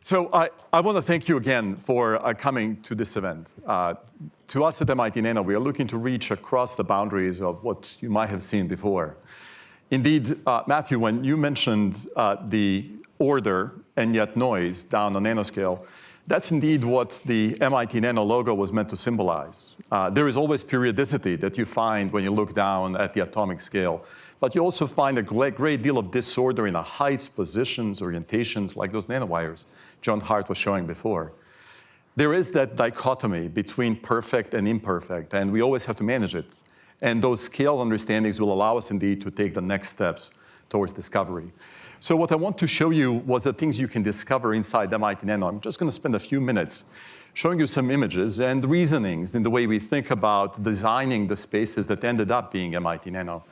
So I want to thank you again for coming to this event. To us at MIT Nano, we are looking to reach across the boundaries of what you might have seen before. Indeed, Matthew, when you mentioned the order and yet noise down on nanoscale, that's indeed what the MIT Nano logo was meant to symbolize. There is always periodicity that you find when you look down at the atomic scale. But you also find a great deal of disorder in the heights, positions, orientations, like those nanowires John Hart was showing before. There is that dichotomy between perfect and imperfect, and we always have to manage it. And those scale understandings will allow us indeed to take the next steps towards discovery. So what I want to show you was the things you can discover inside MIT Nano. I'm just going to spend a few minutes showing you some images and reasonings in the way we think about designing the spaces that ended up being MIT Nano.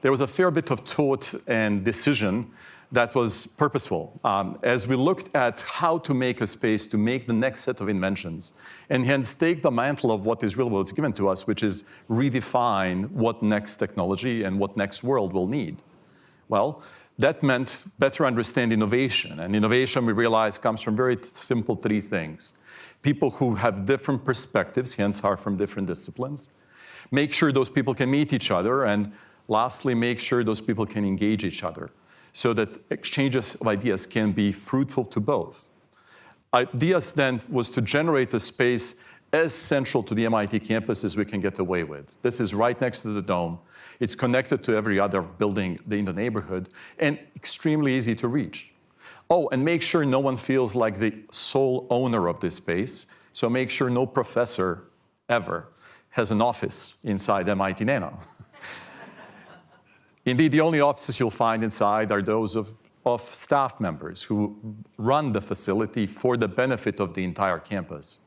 There was a fair bit of thought and decision that was purposeful as we looked at how to make a space to make the next set of inventions and hence take the mantle of what is really what's given to us, which is redefine what next technology and what next world will need. Well, that meant better understand innovation. And innovation, we realize, comes from very simple three things. People who have different perspectives, hence are from different disciplines. Make sure those people can meet each other. And lastly, make sure those people can engage each other so that exchanges of ideas can be fruitful to both. Ideas then was to generate a space as central to the MIT campus as we can get away with. This is right next to the dome. It's connected to every other building in the neighborhood and extremely easy to reach. Oh, and make sure no one feels like the sole owner of this space. So make sure no professor ever has an office inside MIT Nano. Indeed, the only offices you'll find inside are those of staff members who run the facility for the benefit of the entire campus.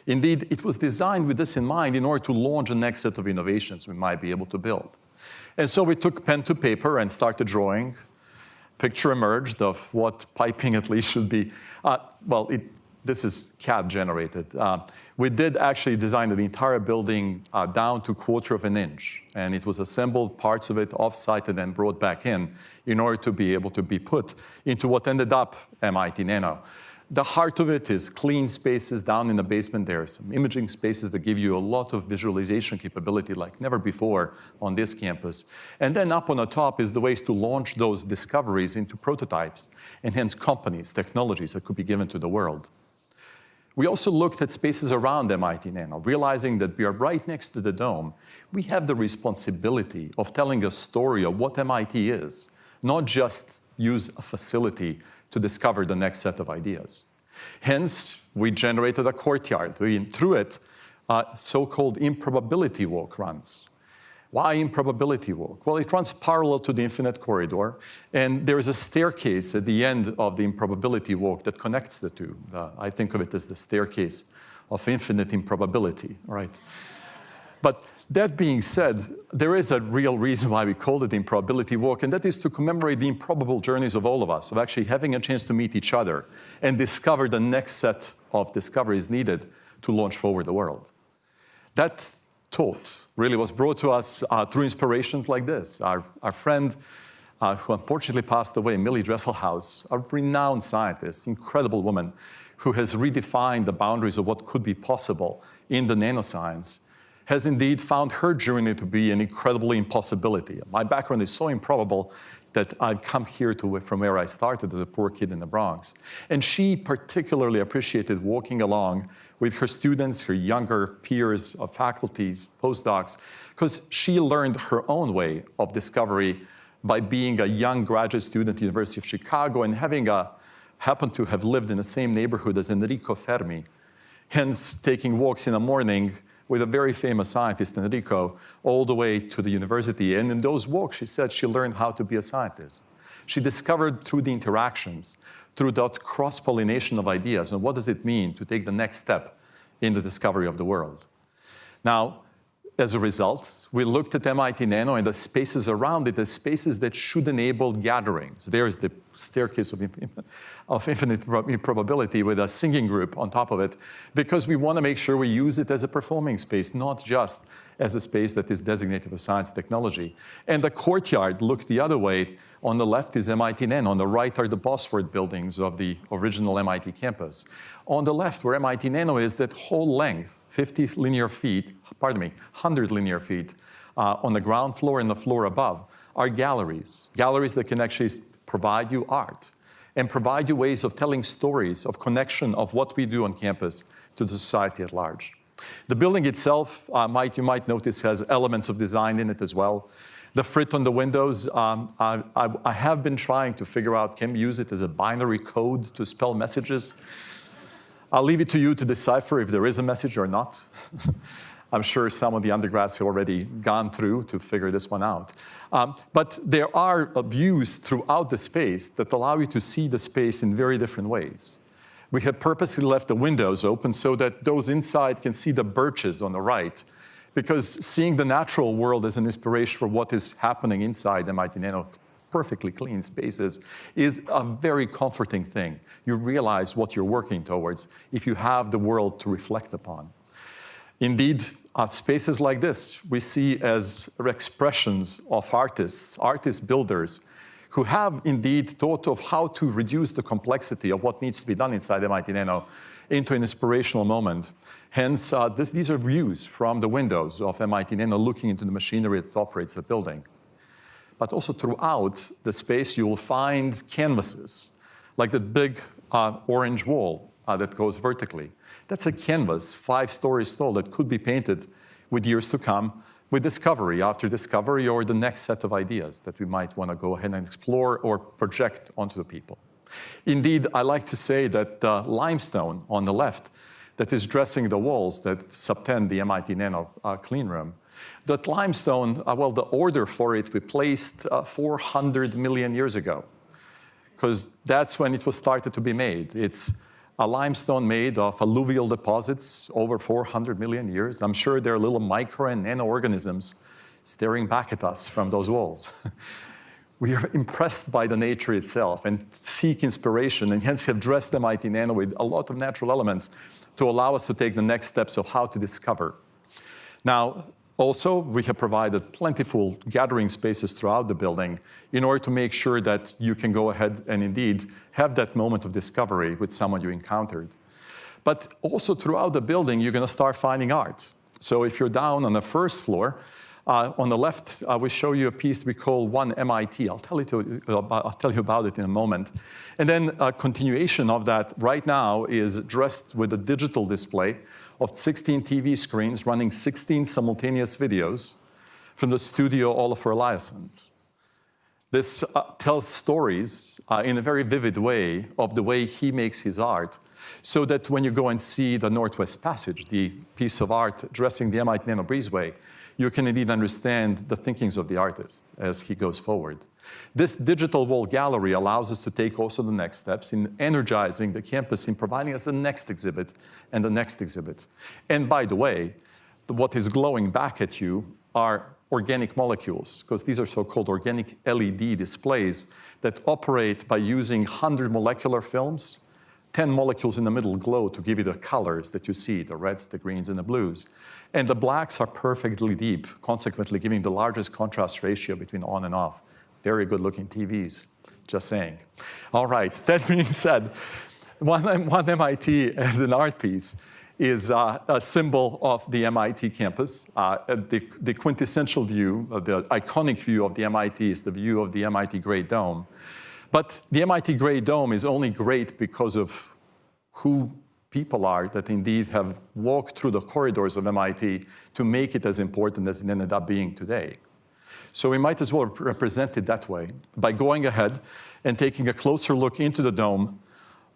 Indeed, it was designed with this in mind in order to launch the next set of innovations we might be able to build. And so we took pen to paper and started drawing. Picture emerged of what piping at least should be. This is CAD generated. We did actually design the entire building down to 1/4 of an inch. And it was assembled, parts of it off-site and then brought back in order to be able to be put into what ended up MIT Nano. The heart of it is clean spaces down in the basement. There are some imaging spaces that give you a lot of visualization capability like never before on this campus. And then up on the top is the ways to launch those discoveries into prototypes and hence companies, technologies that could be given to the world. We also looked at spaces around MIT Nano, realizing that we are right next to the dome. We have the responsibility of telling a story of what MIT is, not just use a facility to discover the next set of ideas. Hence, we generated a courtyard. Through it, so-called improbability walk runs. Why improbability walk? Well, it runs parallel to the infinite corridor, and there is a staircase at the end of the improbability walk that connects the two. I think of it as the staircase of infinite improbability, right? But that being said, there is a real reason why we called it the improbability walk, and that is to commemorate the improbable journeys of all of us, of actually having a chance to meet each other and discover the next set of discoveries needed to launch forward the world. That thought really was brought to us through inspirations like this. Our friend, who unfortunately passed away, Millie Dresselhaus, a renowned scientist, incredible woman, who has redefined the boundaries of what could be possible in the nanoscience, has indeed found her journey to be an incredible impossibility. My background is so improbable that I've come here from where I started as a poor kid in the Bronx. And she particularly appreciated walking along with her students, her younger peers of faculty, postdocs, because she learned her own way of discovery by being a young graduate student at the University of Chicago and happened to have lived in the same neighborhood as Enrico Fermi, hence taking walks in the morning with a very famous scientist, Enrico, all the way to the university. And in those walks, she said she learned how to be a scientist. She discovered through the interactions, through that cross-pollination of ideas, and what does it mean to take the next step in the discovery of the world. Now, as a result, we looked at MIT Nano and the spaces around it as spaces that should enable gatherings. There's the staircase of infinite probability with a singing group on top of it, because we want to make sure we use it as a performing space, not just as a space that is designated for science technology. And the courtyard looked the other way. On the left is MIT Nano. On the right are the Bosworth buildings of the original MIT campus. On the left, where MIT Nano is, that whole length, 100 linear feet on the ground floor and the floor above, are galleries that can actually provide you art and provide you ways of telling stories of connection of what we do on campus to the society at large. The building itself, you might notice, has elements of design in it as well. The frit on the windows, I have been trying to figure out, can we use it as a binary code to spell messages? I'll leave it to you to decipher if there is a message or not. I'm sure some of the undergrads have already gone through to figure this one out. But there are views throughout the space that allow you to see the space in very different ways. We have purposely left the windows open so that those inside can see the birches on the right, because seeing the natural world as an inspiration for what is happening inside MIT Nano, perfectly clean spaces, is a very comforting thing. You realize what you're working towards if you have the world to reflect upon. Indeed, spaces like this we see as expressions of artists, artist builders, who have indeed thought of how to reduce the complexity of what needs to be done inside MIT Nano into an inspirational moment. Hence, these are views from the windows of MIT Nano looking into the machinery that operates the building. But also throughout the space, you will find canvases, like the big orange wall that goes vertically. That's a canvas, 5 stories tall, that could be painted with years to come, with discovery after discovery, or the next set of ideas that we might want to go ahead and explore or project onto the people. Indeed, I like to say that the limestone on the left that is dressing the walls that subtend the MIT Nano clean room, that limestone, well, the order for it we placed 400 million years ago, because that's when it was started to be made. It's a limestone made of alluvial deposits over 400 million years. I'm sure there are little micro and nano-organisms staring back at us from those walls. We are impressed by the nature itself and seek inspiration, and hence have dressed MIT Nano with a lot of natural elements to allow us to take the next steps of how to discover. Now, also, we have provided plentiful gathering spaces throughout the building in order to make sure that you can go ahead and indeed have that moment of discovery with someone you encountered. But also throughout the building, you're going to start finding art. So if you're down on the first floor, on the left, we show you a piece we call One MIT. I'll tell you about it in a moment. And then a continuation of that right now is dressed with a digital display of 16 TV screens running 16 simultaneous videos from the studio Olafur Eliasson. This tells stories in a very vivid way of the way he makes his art, so that when you go and see the Northwest Passage, the piece of art dressing the MIT Nano breezeway, you can indeed understand the thinkings of the artist as he goes forward. This digital wall gallery allows us to take also the next steps in energizing the campus, in providing us the next exhibit and the next exhibit. And by the way, what is glowing back at you are organic molecules, because these are so-called organic LED displays that operate by using 100 molecular films. 10 molecules in the middle glow to give you the colors that you see, the reds, the greens, and the blues. And the blacks are perfectly deep, consequently giving the largest contrast ratio between on and off. Very good-looking TVs, just saying. All right, that being said, one MIT as an art piece is a symbol of the MIT campus. The quintessential view, the iconic view of the MIT is the view of the MIT Great Dome. But the MIT Great Dome is only great because of who people are that indeed have walked through the corridors of MIT to make it as important as it ended up being today. So we might as well represent it that way by going ahead and taking a closer look into the dome,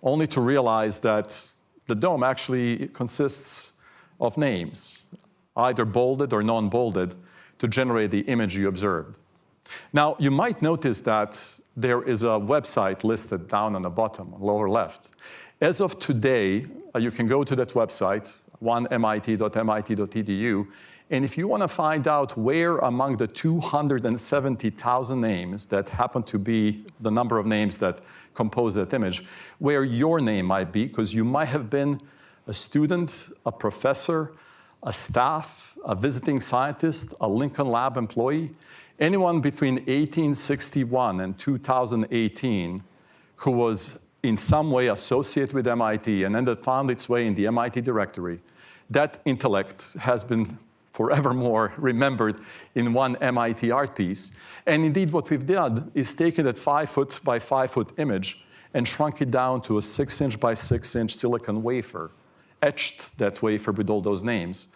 only to realize that the dome actually consists of names, either bolded or non-bolded, to generate the image you observed. Now, you might notice that there is a website listed down on the bottom, lower left. As of today, you can go to that website, onemit.mit.edu, And if you want to find out where among the 270,000 names that happen to be the number of names that compose that image, where your name might be, because you might have been a student, a professor, a staff, a visiting scientist, a Lincoln Lab employee, anyone between 1861 and 2018 who was in some way associated with MIT and then that found its way in the MIT directory, that intellect has been forevermore remembered in one MIT art piece. And indeed, what we've done is taken that 5-foot by 5-foot image and shrunk it down to a 6-inch by 6-inch silicon wafer, etched that wafer with all those names,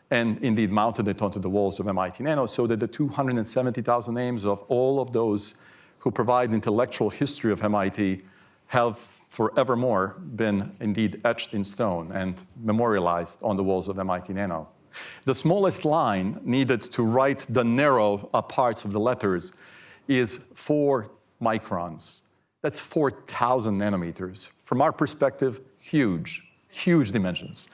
and indeed mounted it onto the walls of MIT Nano so that the 270,000 names of all of those who provide intellectual history of MIT have forevermore been indeed etched in stone and memorialized on the walls of MIT Nano. The smallest line needed to write the narrow parts of the letters is 4 microns. That's 4,000 nanometers. From our perspective, huge, huge dimensions.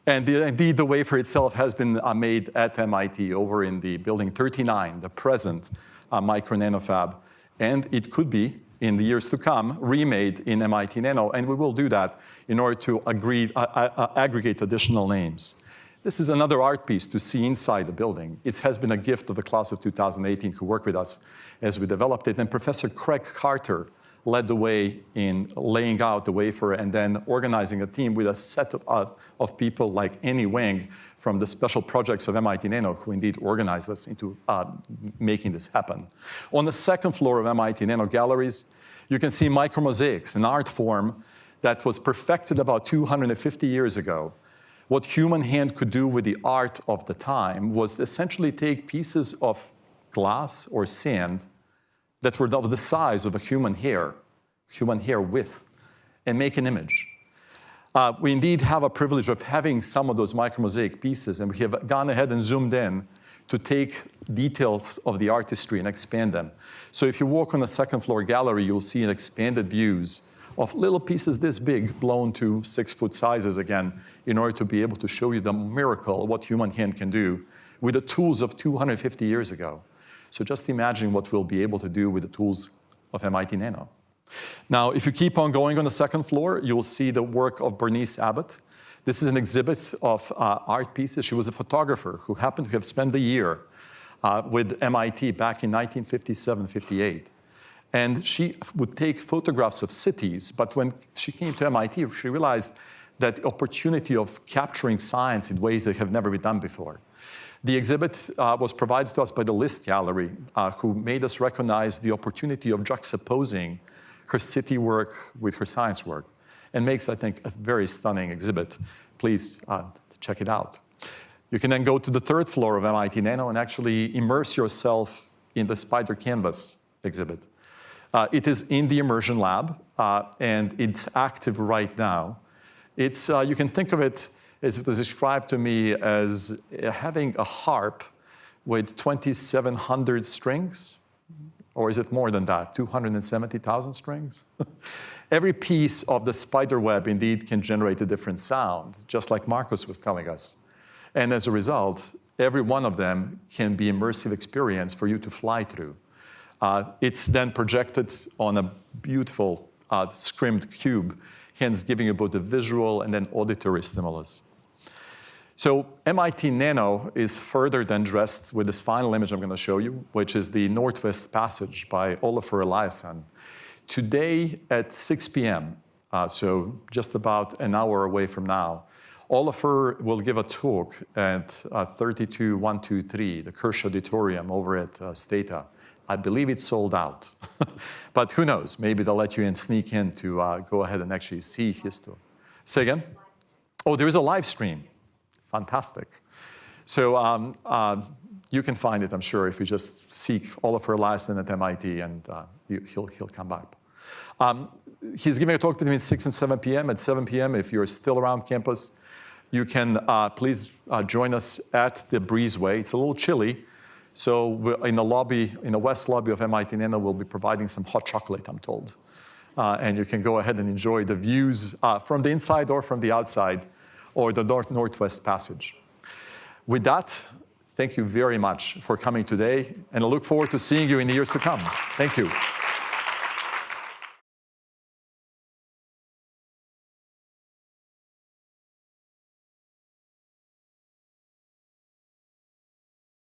Indeed, the wafer itself has been made at MIT over in the building 39, the present micro nano fab. And it could be, in the years to come, remade in MIT Nano. And we will do that in order to aggregate additional names. This is another art piece to see inside the building. It has been a gift of the class of 2018 who worked with us as we developed it. And Professor Craig Carter led the way in laying out the wafer and then organizing a team with a set of people like Annie Wang from the special projects of MIT Nano, who indeed organized us into making this happen. On the second floor of MIT Nano galleries, you can see micromosaics, an art form that was perfected about 250 years ago. What human hand could do with the art of the time was essentially take pieces of glass or sand that were of the size of a human hair width, and make an image. We indeed have a privilege of having some of those micromosaic pieces, and we have gone ahead and zoomed in to take details of the artistry and expand them. So if you walk on the second floor gallery, you'll see expanded views of little pieces this big blown to 6-foot sizes again in order to be able to show you the miracle of what human hand can do with the tools of 250 years ago. So just imagine what we'll be able to do with the tools of MIT Nano. Now, if you keep on going on the second floor, you'll see the work of Bernice Abbott. This is an exhibit of art pieces. She was a photographer who happened to have spent a year with MIT back in 1957-58. And she would take photographs of cities, but when she came to MIT, she realized that the opportunity of capturing science in ways that have never been done before. The exhibit was provided to us by the List Gallery, who made us recognize the opportunity of juxtaposing her city work with her science work, and makes, I think, a very stunning exhibit. Please check it out. You can then go to the third floor of MIT Nano and actually immerse yourself in the Spider Canvas exhibit. It is in the immersion lab, and it's active right now. It's, you can think of it as it was described to me as having a harp with 2,700 strings, or is it more than that, 270,000 strings? Every piece of the spider web indeed can generate a different sound, just like Marcus was telling us. And as a result, every one of them can be immersive experience for you to fly through. It's then projected on a beautiful scrimmed cube, hence giving you both the visual and then auditory stimulus. So MIT Nano is further then dressed with this final image I'm going to show you, which is the Northwest Passage by Olafur Eliasson. Today at 6 p.m., so just about an hour away from now, Olafur will give a talk at 32123, the Kirsch Auditorium over at Stata. I believe it's sold out, but who knows? Maybe they'll let you in, sneak in to go ahead and actually see his talk. Say again? Oh, there is a live stream. Fantastic. So you can find it, I'm sure, if you just seek Olafur Eliasson at MIT, and he'll come back. He's giving a talk between 6 and 7 p.m. At 7 p.m., if you're still around campus, you can please join us at the Breezeway. It's a little chilly. So in the lobby, in the west lobby of MIT Nano, we'll be providing some hot chocolate, I'm told. And you can go ahead and enjoy the views from the inside or from the outside, or the Northwest Passage. With that, thank you very much for coming today, and I look forward to seeing you in the years to come. Thank you.